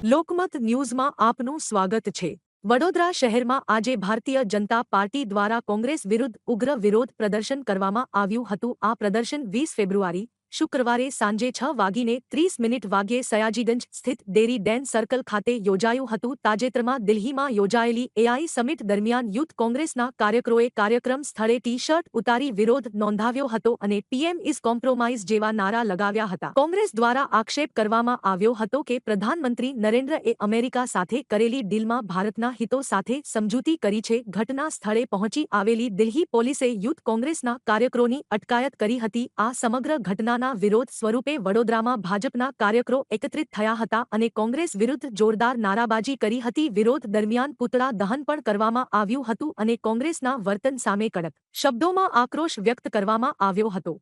લોકમત ન્યૂઝમાં આપનું સ્વાગત છે। વડોદરા શહેરમાં આજે ભારતીય જનતા પાર્ટી દ્વારા કોંગ્રેસ વિરુદ્ધ ઉગ્ર વિરોધ પ્રદર્શન કરવામાં આવ્યું હતું। આ પ્રદર્શન 20 ફેબ્રુઆરી શુક્રવારે સાંજે 6:30 વાગ્યે સયાજીગંજ સ્થિત ડેરી ડેન સર્કલ ખાતે યોજાયું હતું। તાજેતરમાં દિલ્હીમાં યોજાયેલી એઆઈ સમિટ દરમિયાન યુથ કોંગ્રેસના કાર્યકરોએ કાર્યક્રમ સ્થળે ટી-શર્ટ ઉતારી વિરોધ નોંધાવ્યો હતો અને પીએમ ઇઝ કોમ્પ્રોમાઇઝ જેવા નારા લગાવ્યા હતા। કોંગ્રેસ દ્વારા આક્ષેપ કરવામાં આવ્યો હતો કે પ્રધાનમંત્રી નરેન્દ્રએ અમેરિકા સાથે કરેલી ડીલમાં ભારતના હિતો સાથે સમજૂતી કરી છે। ઘટના સ્થળે પહોંચી આવેલી દિલ્હી પોલીસે યુથ કોંગ્રેસના કાર્યકરોની અટકાયત કરી હતી। આ સમગ્ર ઘટનાના વિરોધ સ્વરૂપે વડોદરામાં ભાજપના કાર્યકરો એકત્રિત થયા હતા અને કોંગ્રેસ વિરુદ્ધ જોરદાર નારાબાજી કરી હતી। વિરોધ દરમિયાન પૂતળા દહન પણ કરવામાં આવ્યું હતું અને કોંગ્રેસના વર્તન સામે કડક શબ્દોમાં આક્રોશ વ્યક્ત કરવામાં આવ્યો હતો।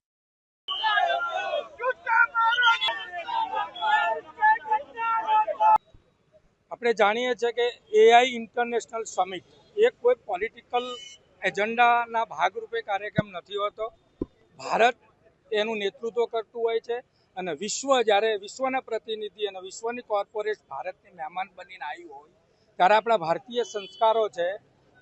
આપણે જાણીએ છીએ કે એઆઈ ઇન્ટરનેશનલ સમિટ એક કોઈ પોલિટિકલ એજન્ડાના ભાગરૂપે કાર્યક્રમ નથી હોતો। ભારત એનું નેતૃત્વ કરતું હોય છે અને જ્યારે વિશ્વના પ્રતિનિધિ અને વિશ્વની કોર્પોરેટ ભારતની મહેમાન બનીને આવી હોય ત્યારે આપણા ભારતીય સંસ્કારો છે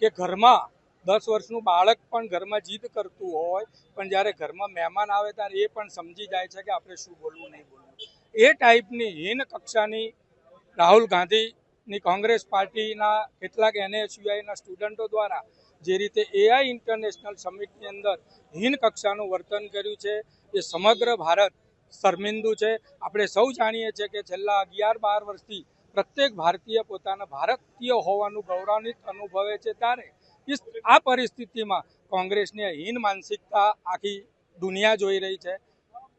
કે ઘરમાં 10 વર્ષનું બાળક પણ ઘરમાં જીદ કરતું હોય પણ જ્યારે ઘરમાં મહેમાન આવે ત્યારે એ પણ સમજી જાય છે કે આપણે શું બોલવું નહીં બોલવું। એ ટાઈપની હીન કક્ષાની રાહુલ ગાંધીની કોંગ્રેસ પાર્ટીના કેટલાક NSUIના સ્ટુડન્ટો દ્વારા જે રીતે એઆઈ ઇન્ટરનેશનલ સમિટની અંદર હીન કક્ષાનું વર્તન કર્યું છે એ સમગ્ર ભારત શર્મિંદુ છે। આપણે સૌ જાણીએ છીએ કે છેલ્લા 11-12 વર્ષથી પ્રત્યેક ભારતીય પોતાના ભારતીય હોવાનું ગૌરવાન્વિત અનુભવે છે। ત્યારે આ પરિસ્થિતિમાં કોંગ્રેસની હીન માનસિકતા આખી દુનિયા જોઈ રહી છે।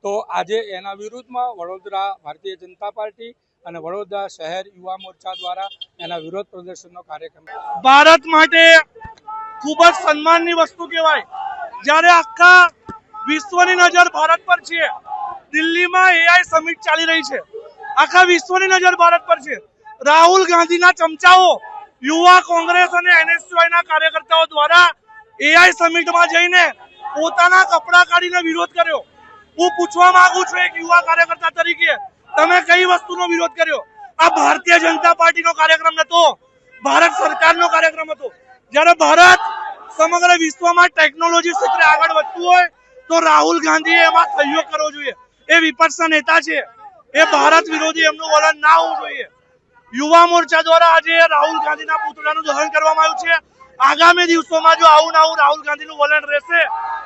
તો આજે એના વિરુદ્ધમાં વડોદરા ભારતીય જનતા પાર્ટી અને વડોદરા શહેર યુવા મોરચા દ્વારા એના વિરોધ પ્રદર્શનનો કાર્યક્રમ ભારત માટે ખૂબ જ સન્માનની વસ્તુ કહેવાય। જ્યારે આખા વિશ્વની નજર ભારત પર છે, દિલ્હીમાં એઆઈ સમિટ ચાલી રહી છે, આખા વિશ્વની નજર ભારત પર છે। રાહુલ ગાંધીના ચમચાઓ યુવા કોંગ્રેસ અને NSUIના કાર્યકર્તાઓ દ્વારા એઆઈ સમિટમાં જઈને પોતાના કપડાં કાઢીને વિરોધ કર્યો। હું પૂછવા માંગુ છું એક યુવા કાર્યકર્તા તરીકે, તમે કઈ વસ્તુનો વિરોધ કર્યો? આ ભારતીય જનતા પાર્ટીનો કાર્યક્રમ નતો, ભારત સરકારનો કાર્યક્રમ હતો। જ્યારે ભારત સમગ્ર વિશ્વમાં ટેકનોલોજી ક્ષેત્રે આગળ વધતું હોય તો રાહુલ ગાંધીએ એમાં સહયોગ કરવો જોઈએ। એ વિપક્ષના નેતા છે, એ ભારત વિરોધી એમનું વલણ ના હોવું જોઈએ। યુવા મોરચા દ્વારા આજે રાહુલ ગાંધીના પુતળાનું દહન કરવામાં આવ્યું છે। આગામી દિવસોમાં જો આવું રાહુલ ગાંધીનું વલણ રહેશે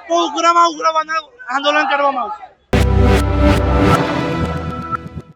તો ઉગ્રમાં ઉગ્ર આંદોલન કરવામાં આવશે।